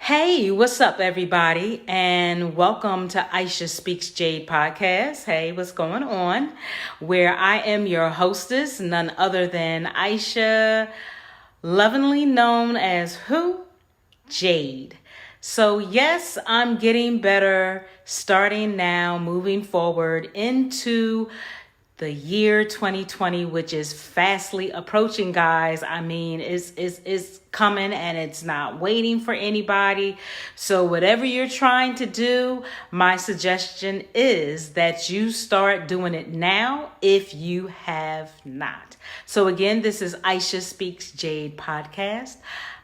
Hey, what's up, everybody? And welcome to Aisha Speaks JADE podcast. Hey, what's going on? Where I am your hostess, none other than Aisha, lovingly known as who? JADE. So, yes, I'm getting better starting now, moving forward into the year 2020, which is fastly approaching, guys. I mean, it's coming and it's not waiting for anybody. So whatever you're trying to do, my suggestion is that you start doing it now if you have not. So again, this is Aisha Speaks JADE podcast.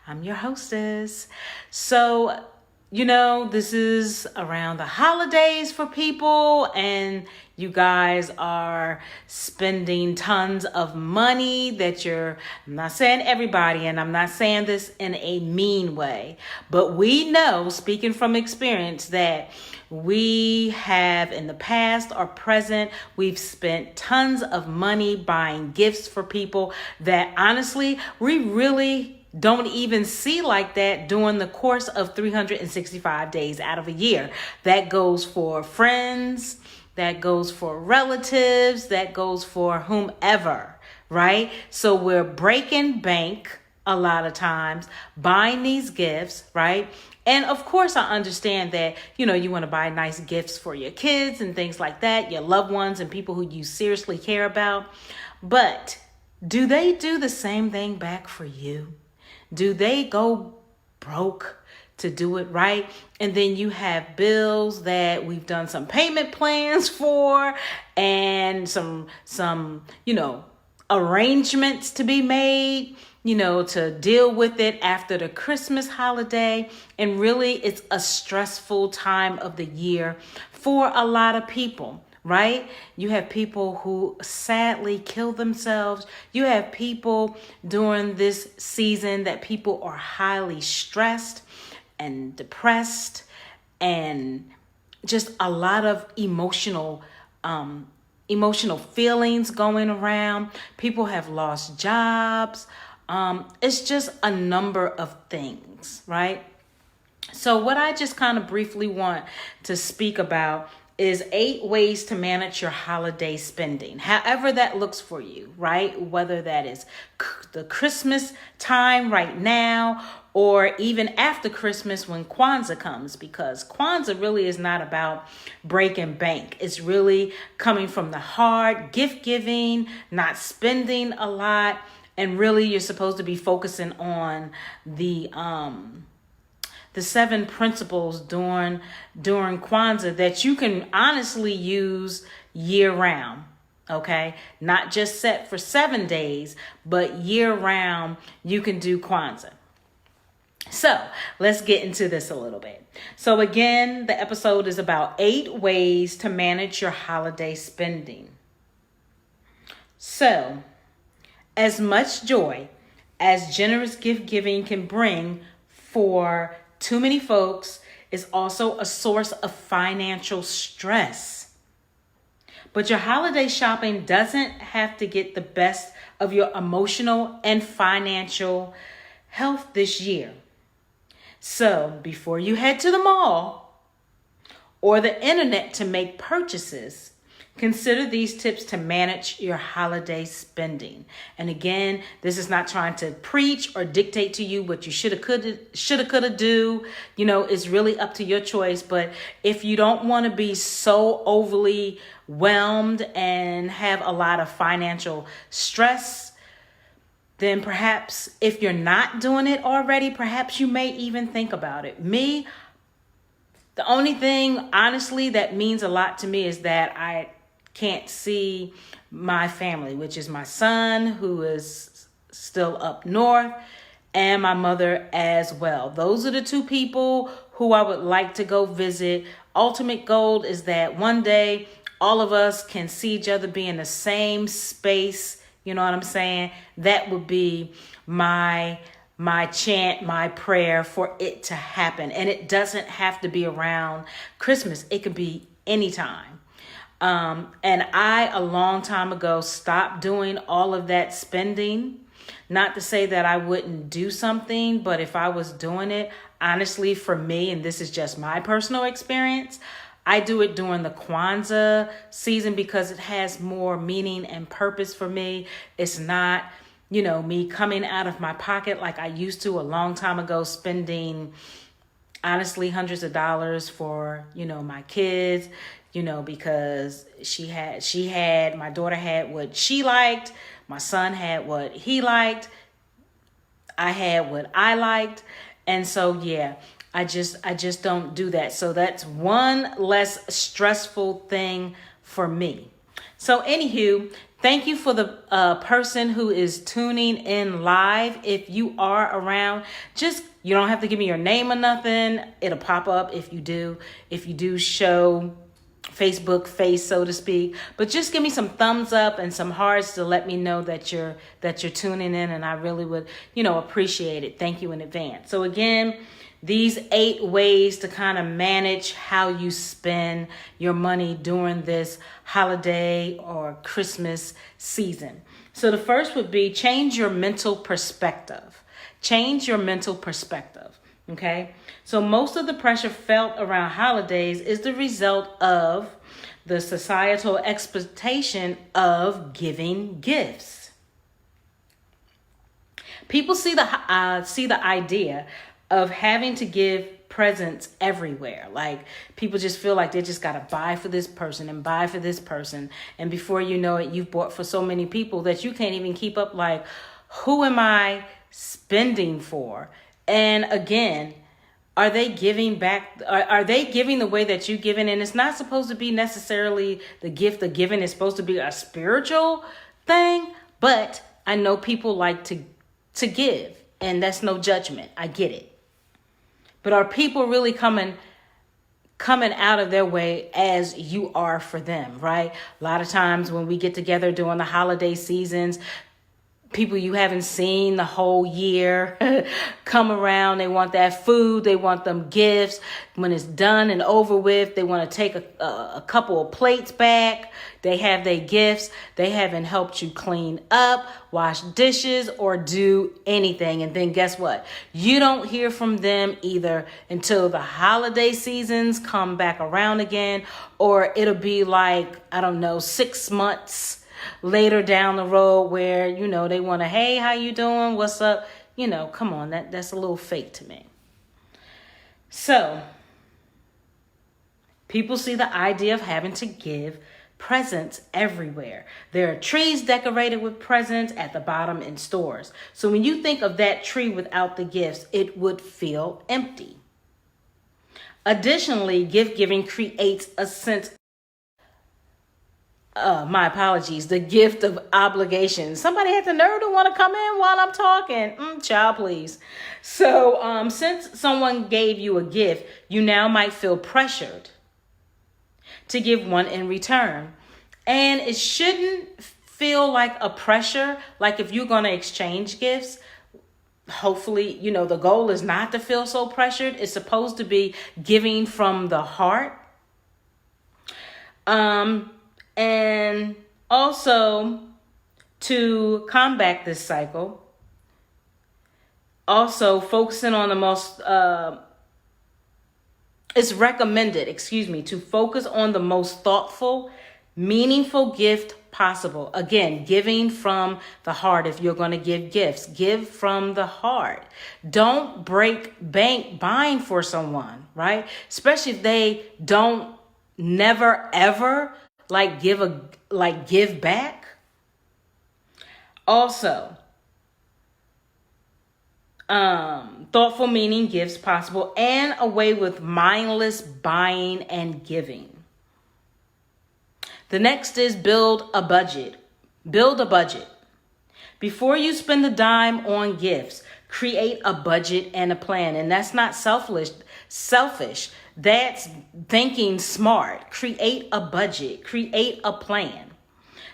I'm your hostess. So this is around the holidays for people, and you guys are spending tons of money I'm not saying everybody, and I'm not saying this in a mean way, but we know, speaking from experience, that we have in the past or present, we've spent tons of money buying gifts for people that honestly, we really don't even see like that during the course of 365 days out of a year. That goes for friends, that goes for relatives, that goes for whomever, right? So we're breaking bank a lot of times, buying these gifts, right? And of course, I understand that, you want to buy nice gifts for your kids and things like that, your loved ones and people who you seriously care about. But do they do the same thing back for you? Do they go broke to do it right? And then you have bills that we've done some payment plans for and some arrangements to be made, to deal with it after the Christmas holiday. And really, it's a stressful time of the year for a lot of people. Right? You have people who sadly kill themselves. You have people during this season that people are highly stressed and depressed and just a lot of emotional feelings going around. People have lost jobs. It's just a number of things, right? So what I just kind of briefly want to speak about is 8 ways to manage your holiday spending, however that looks for you, right? Whether that is the Christmas time right now or even after Christmas when Kwanzaa comes, because Kwanzaa really is not about breaking bank. It's really coming from the heart, gift giving, not spending a lot, and really you're supposed to be focusing on the 7 principles during Kwanzaa that you can honestly use year round, okay? Not just set for 7 days, but year round you can do Kwanzaa. So let's get into this a little bit. So again, the episode is about 8 ways to manage your holiday spending. So, as much joy as generous gift giving can bring for too many folks is also a source of financial stress. But your holiday shopping doesn't have to get the best of your emotional and financial health this year. So before you head to the mall or the internet to make purchases, consider these tips to manage your holiday spending. And again, this is not trying to preach or dictate to you what you shoulda, coulda do. It's really up to your choice. But if you don't want to be so overly whelmed and have a lot of financial stress, then perhaps if you're not doing it already, perhaps you may even think about it. Me, the only thing, honestly, that means a lot to me is that I can't see my family, which is my son, who is still up north, and my mother as well. Those are the 2 people who I would like to go visit. Ultimate goal is that one day all of us can see each other, be in the same space. You know what I'm saying? That would be my chant, my prayer for it to happen. And it doesn't have to be around Christmas. It could be anytime. And I, a long time ago, stopped doing all of that spending Not to say that I wouldn't do something, but if I was doing it, honestly, for me, and this is just my personal experience, I do it during the Kwanzaa season because it has more meaning and purpose for me. It's not, me coming out of my pocket like I used to a long time ago, spending honestly hundreds of dollars for, my kids, because my daughter had what she liked. My son had what he liked. I had what I liked. And so, yeah, I just don't do that. So that's one less stressful thing for me. So anywho, thank you for the person who is tuning in live. If you are around, you don't have to give me your name or nothing. It'll pop up if you do. If you do show Facebook face, so to speak, but just give me some thumbs up and some hearts to let me know that you're tuning in, and I really would, appreciate it. Thank you in advance. So again, these 8 ways to kind of manage how you spend your money during this holiday or Christmas season. So the first would be change your mental perspective. Change your mental perspective. Okay. So most of the pressure felt around holidays is the result of the societal expectation of giving gifts. People see the idea of having to give presents everywhere. Like, people just feel like they just got to buy for this person and buy for this person. And before you know it, you've bought for so many people that you can't even keep up. Like, who am I spending for? And again, are they giving back? Are they giving the way that you're giving? And it's not supposed to be necessarily the gift of giving. It's supposed to be a spiritual thing. But I know people like to give, and that's no judgment. I get it. But are people really coming out of their way as you are for them, right? A lot of times when we get together during the holiday seasons, people you haven't seen the whole year come around. They want that food. They want them gifts. When it's done and over with, they want to take a couple of plates back. They have their gifts. They haven't helped you clean up, wash dishes, or do anything. And then guess what? You don't hear from them either until the holiday seasons come back around again, or it'll be like, 6 months later down the road where, they want to, hey, how you doing? What's up? Come on, that's a little fake to me. So people see the idea of having to give presents everywhere. There are trees decorated with presents at the bottom in stores. So when you think of that tree without the gifts, it would feel empty. Additionally, gift giving creates a sense the gift of obligation. Somebody had the nerve to want to come in while I'm talking. Child, please. So since someone gave you a gift, you now might feel pressured to give one in return. And it shouldn't feel like a pressure. Like, if you're going to exchange gifts, hopefully, the goal is not to feel so pressured. It's supposed to be giving from the heart. And also, to combat this cycle, also focusing on the most, it's recommended, to focus on the most thoughtful, meaningful gift possible. Again, giving from the heart. If you're going to give gifts, give from the heart. Don't break bank buying for someone, right? Especially if they don't never ever give back. Also, thoughtful meaning gifts possible, and away with mindless buying and giving. The next is build a budget. Build a budget. Before you spend a dime on gifts, create a budget and a plan. And that's not selfish. That's thinking smart. Create a budget. Create a plan.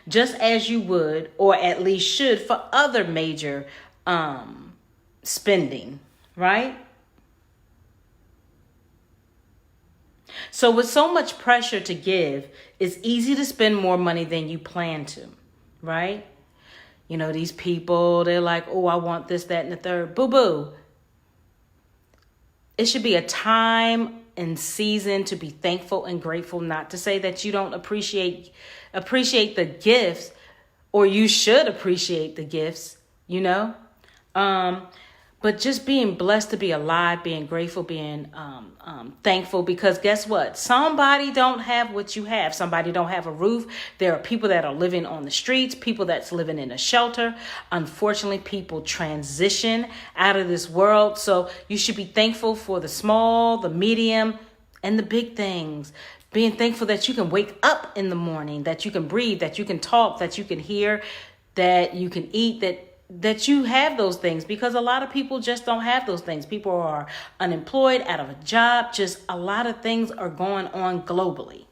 Just as you would, or at least should, for other major spending, right? So with so much pressure to give, it's easy to spend more money than you plan to, right? You know, these people, they're like, oh, I want this, that, and the third. Boo-boo. It should be a time and season to be thankful and grateful, not to say that you don't appreciate the gifts, or you should appreciate the gifts, you know? But just being blessed to be alive, being grateful, being thankful, because guess what? Somebody don't have what you have. Somebody don't have a roof. There are people that are living on the streets, people that's living in a shelter. Unfortunately, people transition out of this world. So you should be thankful for the small, the medium, and the big things. Being thankful that you can wake up in the morning, that you can breathe, that you can talk, that you can hear, that you can eat, that you have those things, because a lot of people just don't have those things. People are unemployed, out of a job, just a lot of things are going on globally.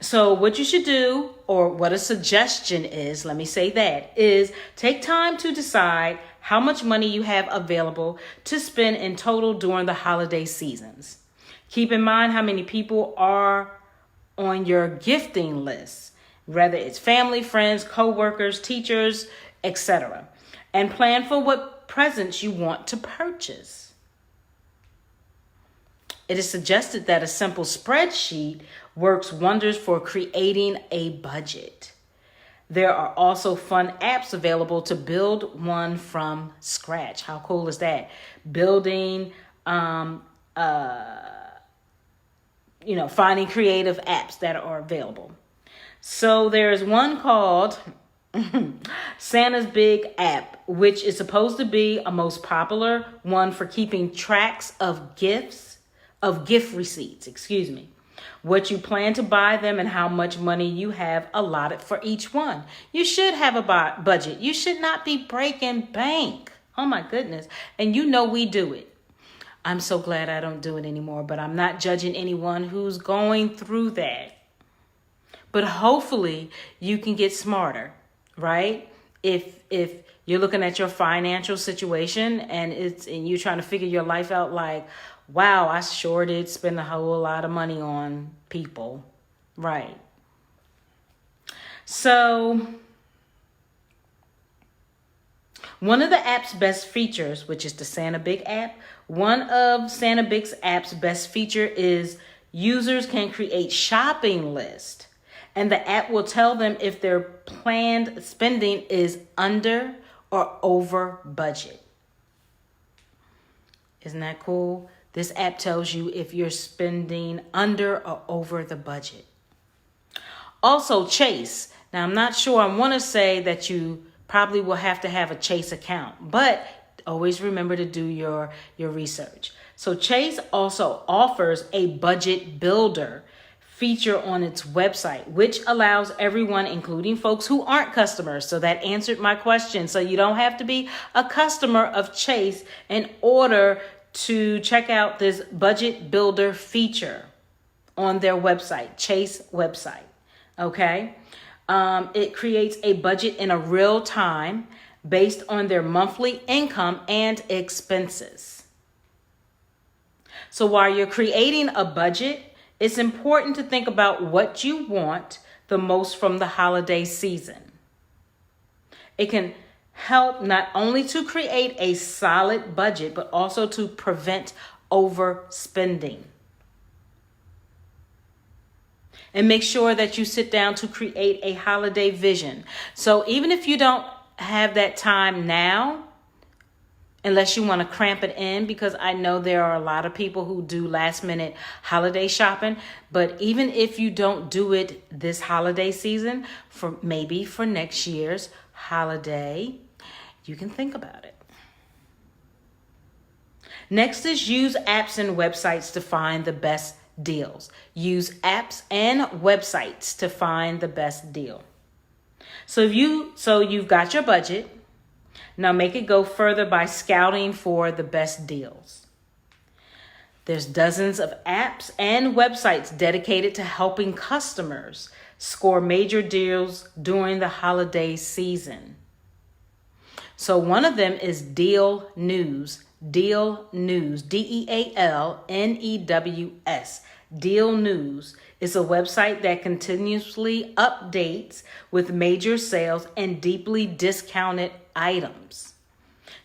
So what you should do, or what a suggestion is, let me say that, is take time to decide how much money you have available to spend in total during the holiday seasons. Keep in mind how many people are on your gifting list, whether it's family, friends, co-workers, teachers, etc. And plan for what presents you want to purchase. It is suggested that a simple spreadsheet works wonders for creating a budget. There are also fun apps available to build one from scratch. How cool is that? Building, finding creative apps that are available. So there's one called Santa's Big App, which is supposed to be a most popular one for keeping tracks of gift receipts, what you plan to buy them and how much money you have allotted for each one. You should have a budget. You should not be breaking bank. Oh my goodness. And you know we do it. I'm so glad I don't do it anymore, but I'm not judging anyone who's going through that. But hopefully you can get smarter, right? If you're looking at your financial situation and you're trying to figure your life out, like, wow, I sure did spend a whole lot of money on people, right? So one of the app's best features, which is the Santa Big app, one of Santa Big's app's best feature is users can create shopping lists. And the app will tell them if their planned spending is under or over budget. Isn't that cool? This app tells you if you're spending under or over the budget. Also, Chase. Now, I'm not sure. I want to say that you probably will have to have a Chase account, but always remember to do your research. So Chase also offers a budget builder feature on its website, which allows everyone, including folks who aren't customers. So that answered my question. So you don't have to be a customer of Chase in order to check out this budget builder feature on their website, Chase website. Okay. It creates a budget in a real time based on their monthly income and expenses. So while you're creating a budget, it's important to think about what you want the most from the holiday season. It can help not only to create a solid budget, but also to prevent overspending. And make sure that you sit down to create a holiday vision. So even if you don't have that time now, unless you want to cramp it in, because I know there are a lot of people who do last minute holiday shopping. But even if you don't do it this holiday season, for next year's holiday, you can think about it. Next is use apps and websites to find the best deals. Use apps and websites to find the best deal. So you've got your budget. Now make it go further by scouting for the best deals. There's dozens of apps and websites dedicated to helping customers score major deals during the holiday season. So one of them is Deal News. Deal News, DEALNEWS. Deal News is a website that continuously updates with major sales and deeply discounted items.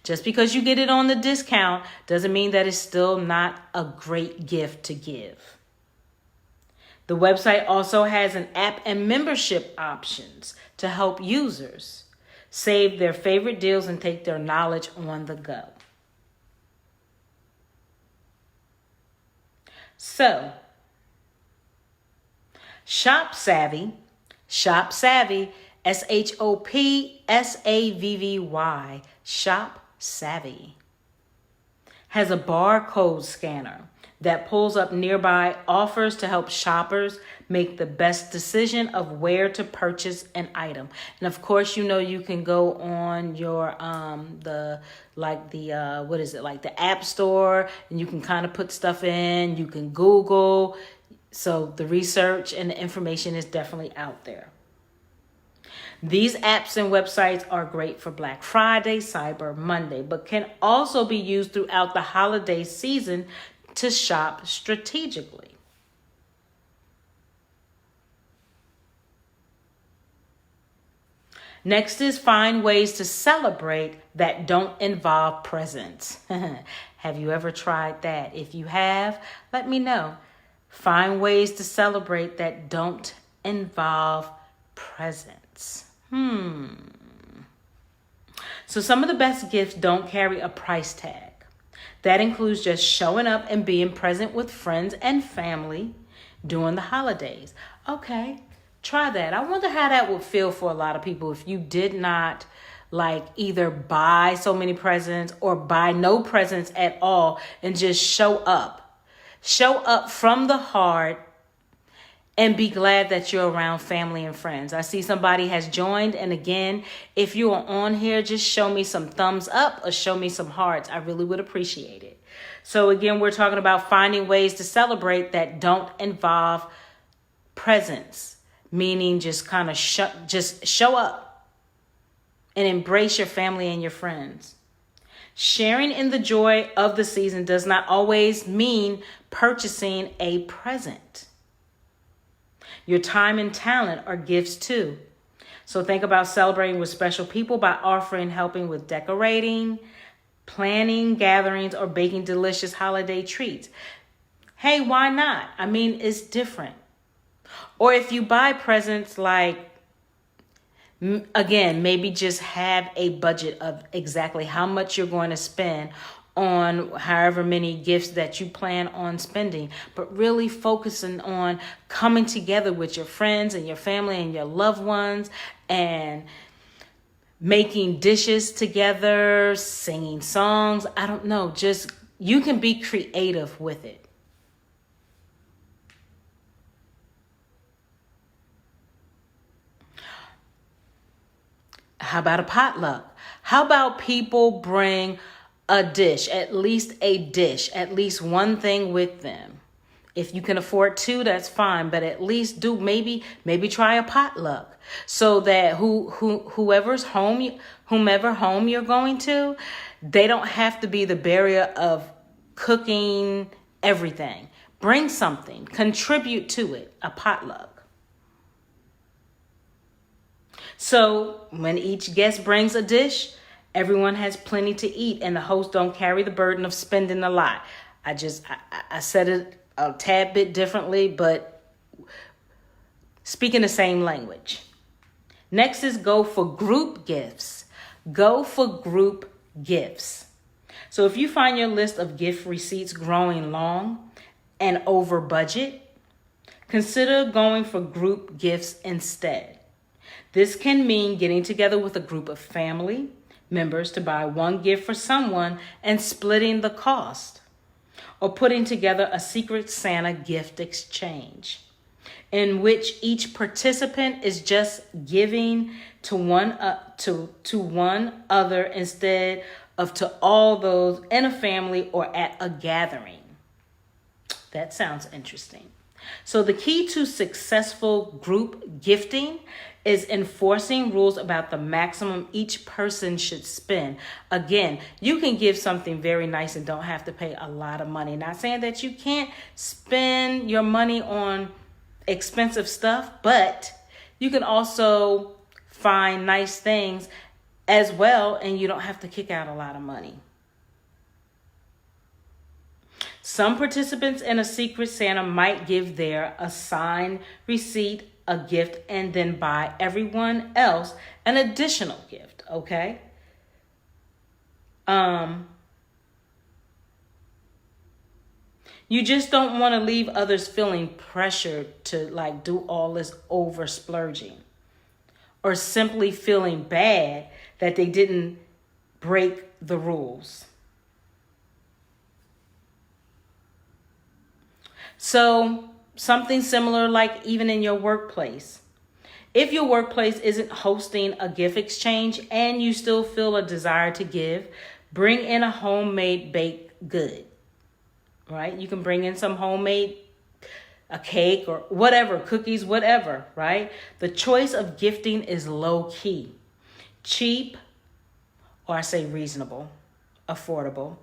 Just because you get it on the discount doesn't mean that it's still not a great gift to give. The website also has an app and membership options to help users save their favorite deals and take their knowledge on the go. So, Shop Savvy, S-H-O-P-S-A-V-V-Y, Shop Savvy, has a barcode scanner that pulls up nearby offers to help shoppers make the best decision of where to purchase an item. And of course, you know, you can go on your the App Store, and you can kind of put stuff in, you can Google. So the research and the information is definitely out there. These apps and websites are great for Black Friday, Cyber Monday, but can also be used throughout the holiday season to shop strategically. Next is find ways to celebrate that don't involve presents. Have you ever tried that? If you have, let me know. Find ways to celebrate that don't involve presents. So some of the best gifts don't carry a price tag. That includes just showing up and being present with friends and family during the holidays. Okay, try that. I wonder how that would feel for a lot of people if you did not either buy so many presents or buy no presents at all and just show up. Show up from the heart and be glad that you're around family and friends. I see somebody has joined. And again, if you are on here, just show me some thumbs up or show me some hearts. I really would appreciate it. So again, we're talking about finding ways to celebrate that don't involve presents, meaning just kind of just show up and embrace your family and your friends. Sharing in the joy of the season does not always mean purchasing a present. Your time and talent are gifts too. So think about celebrating with special people by helping with decorating, planning gatherings, or baking delicious holiday treats. Hey, why not? I mean, it's different. Or if you buy presents, again, maybe just have a budget of exactly how much you're going to spend on however many gifts that you plan on spending, but really focusing on coming together with your friends and your family and your loved ones and making dishes together, singing songs. I don't know, just you can be creative with it. How about a potluck? How about people bring a dish, at least one thing with them? If you can afford two, that's fine, but at least do maybe try a potluck so that whomever home you're going to, they don't have to be the barrier of cooking everything. Bring something, contribute to it, a potluck. So when each guest brings a dish, everyone has plenty to eat, and the host don't carry the burden of spending a lot. I said it a tad bit differently, but speaking the same language. Next is go for group gifts. Go for group gifts. So if you find your list of gift receipts growing long and over budget, consider going for group gifts instead. This can mean getting together with a group of family members to buy one gift for someone and splitting the cost, or putting together a Secret Santa gift exchange in which each participant is just giving to one other instead of to all those in a family or at a gathering. That sounds interesting. So the key to successful group gifting is enforcing rules about the maximum each person should spend. Again, you can give something very nice and don't have to pay a lot of money. Not saying that you can't spend your money on expensive stuff, but you can also find nice things as well, and you don't have to kick out a lot of money. Some participants in a Secret Santa might give their assigned receipt a gift and then buy everyone else an additional gift, okay? You just don't want to leave others feeling pressured to like do all this over splurging, or simply feeling bad that they didn't break the rules. So something similar, like even in your workplace. If your workplace isn't hosting a gift exchange and you still feel a desire to give, bring in a homemade baked good, right? You can bring in some homemade, a cake or whatever, cookies, whatever, right? The choice of gifting is low key, cheap, or I say reasonable, affordable,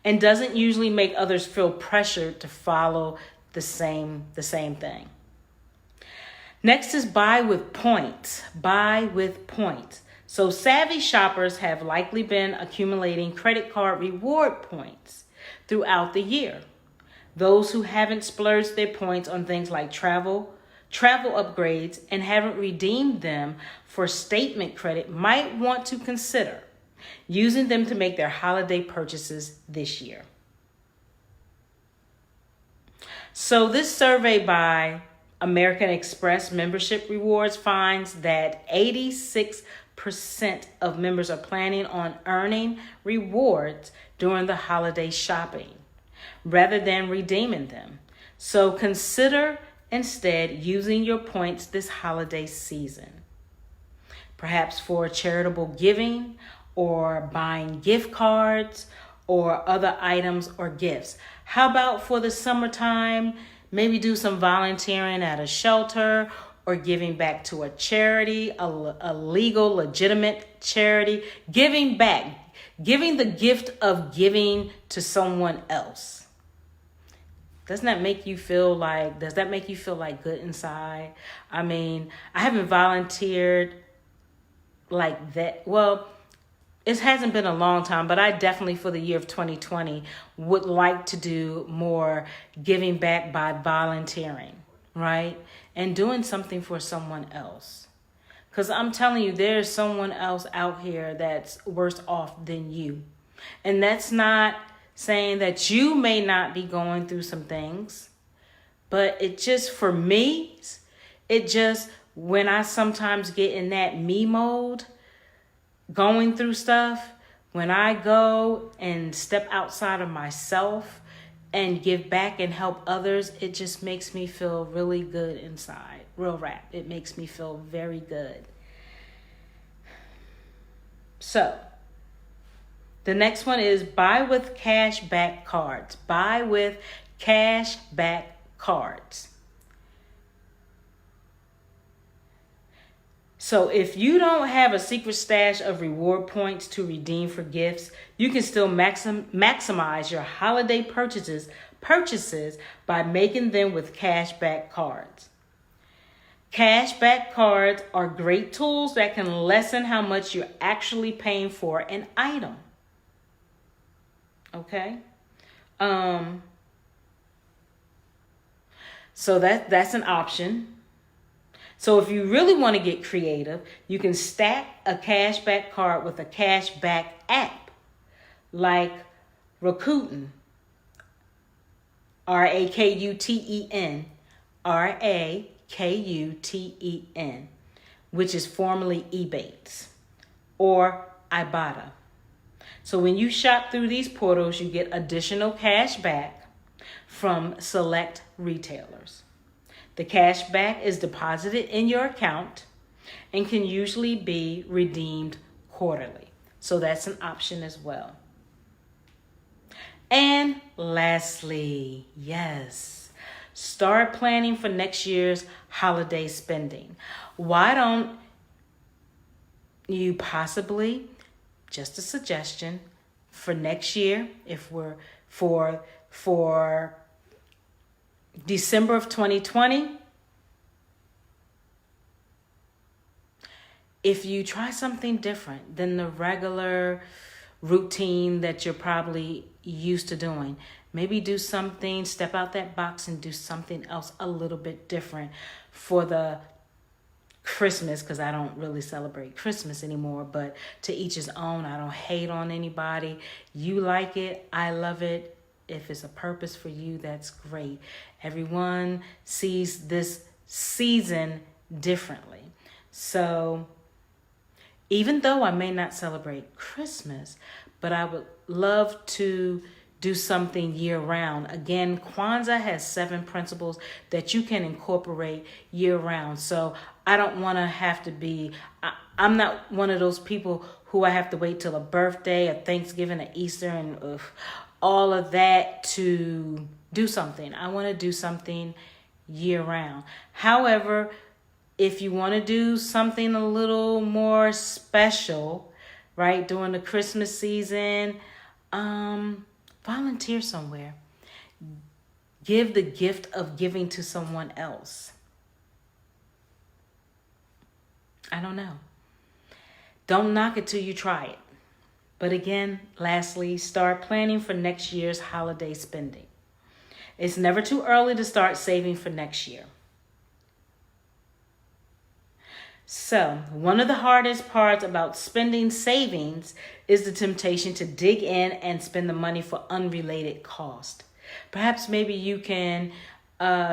and doesn't usually make others feel pressured to follow the same thing. Next is buy with points. Buy with points. So savvy shoppers have likely been accumulating credit card reward points throughout the year. Those who haven't splurged their points on things like travel upgrades, and haven't redeemed them for statement credit might want to consider using them to make their holiday purchases this year. So this survey by American Express Membership Rewards finds that 86% of members are planning on earning rewards during the holiday shopping rather than redeeming them. So consider instead using your points this holiday season, perhaps for charitable giving or buying gift cards or other items or gifts. How about for the summertime, maybe do some volunteering at a shelter or giving back to a charity, a legal, legitimate charity, giving back, giving the gift of giving to someone else. Does that make you feel like good inside? I mean, I haven't volunteered like that. Well, it hasn't been a long time, but I definitely for the year of 2020 would like to do more giving back by volunteering, right? And doing something for someone else. Because I'm telling you, there's someone else out here that's worse off than you. And that's not saying that you may not be going through some things, but it just, for me, when I sometimes get in that me mode, going through stuff, when I go and step outside of myself and give back and help others, it just makes me feel really good inside. Real rap. It makes me feel very good. So, the next one is buy with cash back cards. Buy with cash back cards. So if you don't have a secret stash of reward points to redeem for gifts, you can still maximize your holiday purchases by making them with cashback cards. Cashback cards are great tools that can lessen how much you're actually paying for an item. Okay? So that's an option. So if you really want to get creative, you can stack a cashback card with a cashback app like Rakuten, Rakuten, which is formerly Ebates, or Ibotta. So when you shop through these portals, you get additional cash back from select retailers. The cash back is deposited in your account and can usually be redeemed quarterly. So that's an option as well. And lastly, yes, start planning for next year's holiday spending. Why don't you possibly, just a suggestion, for next year, if we're for December of 2020, if you try something different than the regular routine that you're probably used to doing, maybe do something, step out that box and do something else a little bit different for the Christmas, because I don't really celebrate Christmas anymore, but to each his own. I don't hate on anybody. You like it, I love it. If it's a purpose for you, that's great. Everyone sees this season differently. So even though I may not celebrate Christmas, but I would love to do something year round. Again, Kwanzaa has 7 principles that you can incorporate year round. So I don't want to have to be, I'm not one of those people who I have to wait till a birthday, a Thanksgiving, a Easter, and all of that to do something. I want to do something year round. However, if you want to do something a little more special, right, during the Christmas season, volunteer somewhere. Give the gift of giving to someone else. I don't know. Don't knock it till you try it. But again, lastly, start planning for next year's holiday spending. It's never too early to start saving for next year. So, one of the hardest parts about spending savings is the temptation to dig in and spend the money for unrelated cost. Perhaps maybe you can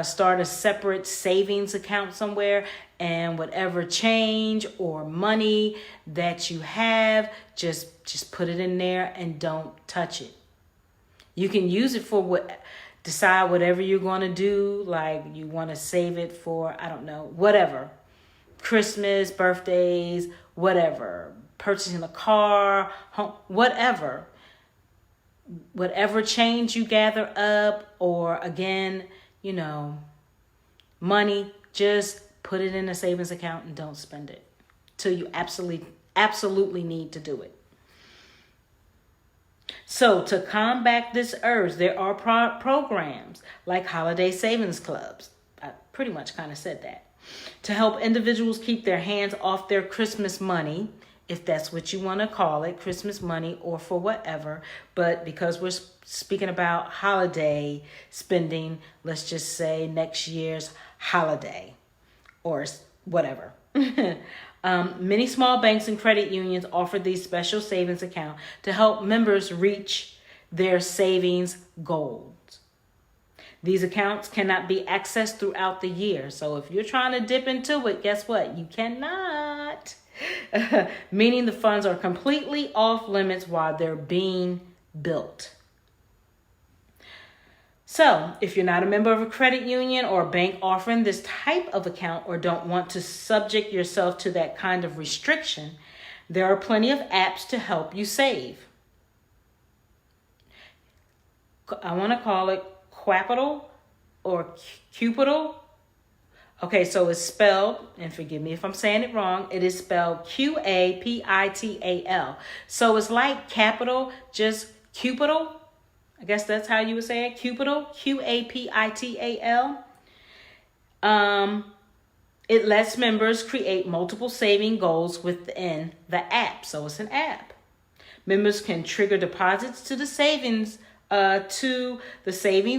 start a separate savings account somewhere, and whatever change or money that you have, just put it in there and don't touch it. You can use it for decide whatever you're going to do, like you want to save it for, I don't know, whatever. Christmas, birthdays, whatever, purchasing a car, home, whatever change you gather up, or again, money, just put it in a savings account and don't spend it till you absolutely need to do it. So to combat this urge, there are programs like holiday savings clubs. I pretty much kind of said that. To help individuals keep their hands off their Christmas money, if that's what you want to call it, Christmas money or for whatever. But because we're speaking about holiday spending, let's just say next year's holiday or whatever. Many small banks and credit unions offer these special savings accounts to help members reach their savings goals. These accounts cannot be accessed throughout the year. So if you're trying to dip into it, guess what? You cannot. Meaning the funds are completely off limits while they're being built. So if you're not a member of a credit union or a bank offering this type of account, or don't want to subject yourself to that kind of restriction, there are plenty of apps to help you save. I want to call it Qapital or Qapital. Okay, so it's spelled, and forgive me if I'm saying it wrong, it is spelled Qapital. So it's like capital, just Qapital. I guess that's how you would say it, Qapital, Qapital. It lets members create multiple saving goals within the app. So it's an app. Members can trigger deposits to the savings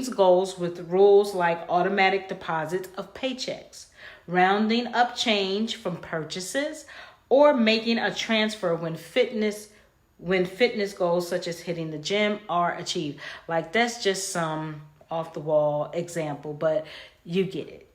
goals with rules like automatic deposits of paychecks, rounding up change from purchases, or making a transfer when fitness goals such as hitting the gym are achieved. Like, that's just some off the wall example, but you get it.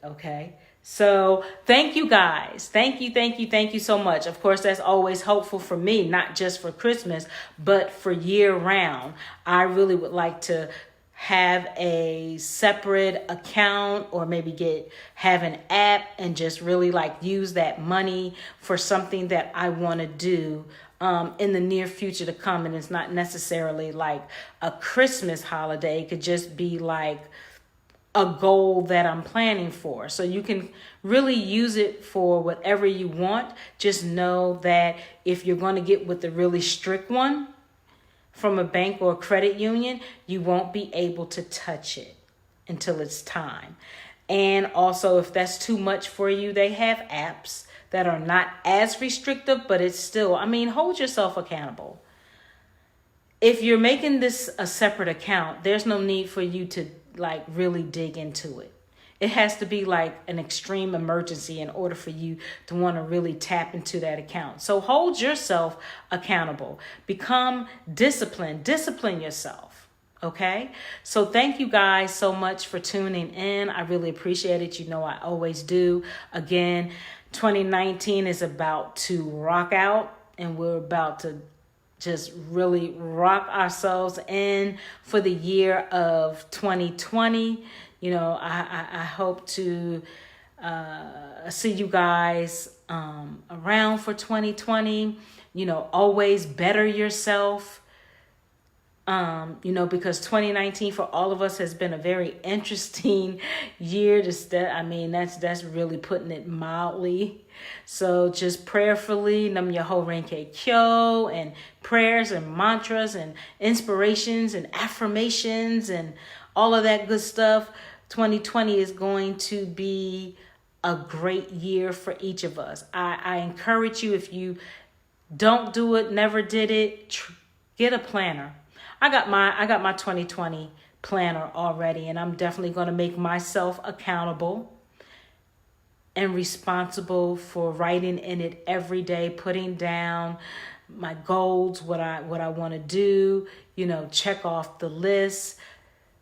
Okay. So thank you guys. Thank you so much. Of course, that's always helpful for me, not just for Christmas, but for year round. I really would like to have a separate account, or maybe have an app and just really use that money for something that I want to do in the near future to come. And it's not necessarily like a Christmas holiday. It could just be like a goal that I'm planning for. So you can really use it for whatever you want. Just know that if you're going to get with the really strict one from a bank or a credit union, you won't be able to touch it until it's time. And also, if that's too much for you, they have apps that are not as restrictive, but it's still, hold yourself accountable. If you're making this a separate account, there's no need for you to really dig into it. It has to be like an extreme emergency in order for you to want to really tap into that account. So hold yourself accountable. Become disciplined. Discipline yourself. Okay? So thank you guys so much for tuning in. I really appreciate it. You know I always do. Again, 2019 is about to rock out, and we're about to just really rock ourselves in for the year of 2020. I hope to see you guys around for 2020. Always better yourself. Because 2019 for all of us has been a very interesting year. That's really putting it mildly. So just prayerfully, nam Yeho Renke Kyo, and prayers and mantras and inspirations and affirmations and all of that good stuff. 2020 is going to be a great year for each of us. I encourage you, if you don't do it, never did it, get a planner. I got my 2020 planner already, and I'm definitely going to make myself accountable and responsible for writing in it every day, putting down my goals, what I want to do, check off the list,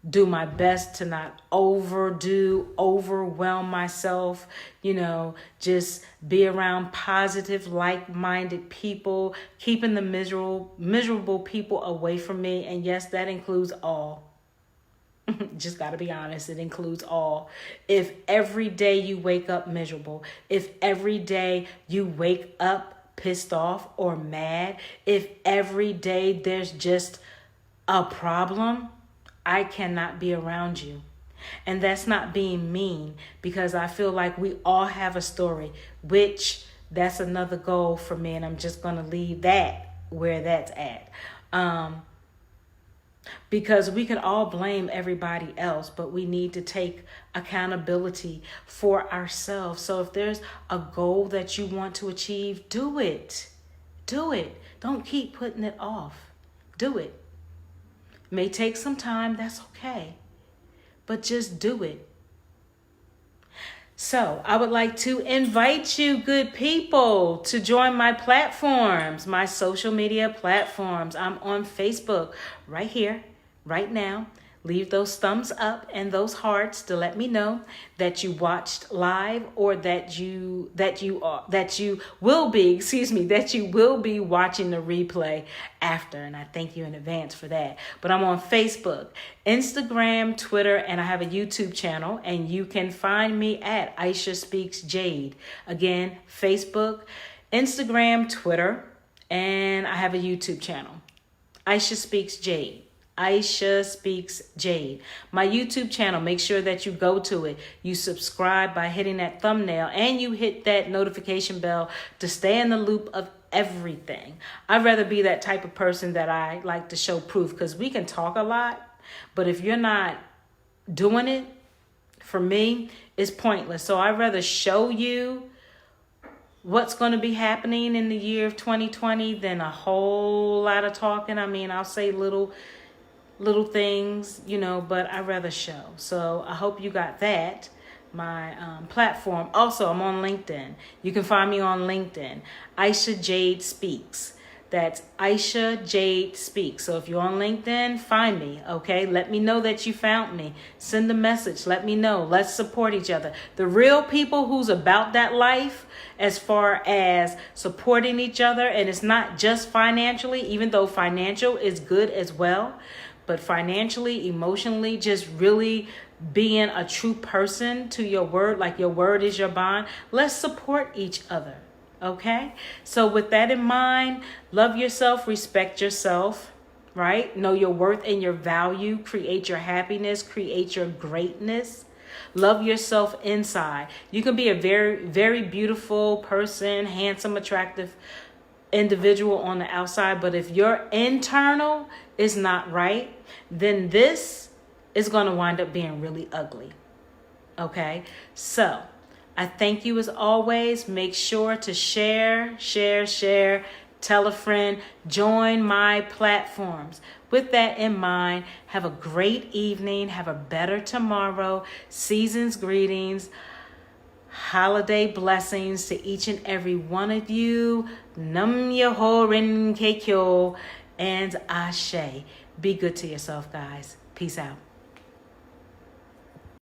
do my best to not overwhelm myself, just be around positive, like-minded people, keeping the miserable people away from me. And yes, that includes all. Just got to be honest, it includes all. If every day you wake up miserable, if every day you wake up pissed off or mad, if every day there's just a problem, I cannot be around you. And that's not being mean, because I feel like we all have a story, which that's another goal for me. And I'm just going to leave that where that's at. Because we can all blame everybody else, but we need to take accountability for ourselves. So if there's a goal that you want to achieve, do it. Do it. Don't keep putting it off. Do it. May take some time, that's okay. But just do it. So I would like to invite you, good people, to join my platforms, my social media platforms. I'm on Facebook right here, right now. Leave those thumbs up and those hearts to let me know that you watched live, or that you will be watching the replay after. And I thank you in advance for that. But I'm on Facebook, Instagram, Twitter, and I have a YouTube channel, and you can find me at Aisha Speaks Jade. Again, Facebook, Instagram, Twitter, and I have a YouTube channel, Aisha Speaks Jade. Aisha Speaks Jade. My YouTube channel, make sure that you go to it. You subscribe by hitting that thumbnail, and you hit that notification bell to stay in the loop of everything. I'd rather be that type of person that I like to show proof, because we can talk a lot, but if you're not doing it, for me, it's pointless. So I'd rather show you what's going to be happening in the year of 2020 than a whole lot of talking. I'll say little things, but I'd rather show. So I hope you got that. My platform. Also, I'm on LinkedIn. You can find me on LinkedIn. Aisha Jade Speaks. That's Aisha Jade Speaks. So if you're on LinkedIn, find me, okay? Let me know that you found me. Send a message. Let me know. Let's support each other. The real people who's about that life, as far as supporting each other, and it's not just financially, even though financial is good as well, but financially, emotionally, just really being a true person to your word, like your word is your bond. Let's support each other, okay? So with that in mind, love yourself, respect yourself, right? Know your worth and your value. Create your happiness. Create your greatness. Love yourself inside. You can be a very, very beautiful person, handsome, attractive individual on the outside, but if your internal is not right, then this is going to wind up being really ugly. Okay? So, I thank you as always. Make sure to share. Tell a friend. Join my platforms. With that in mind, have a great evening. Have a better tomorrow. Season's greetings. Holiday blessings to each and every one of you. Nam Yoho Rin Kekyo and Ashe. Be good to yourself, guys. Peace out.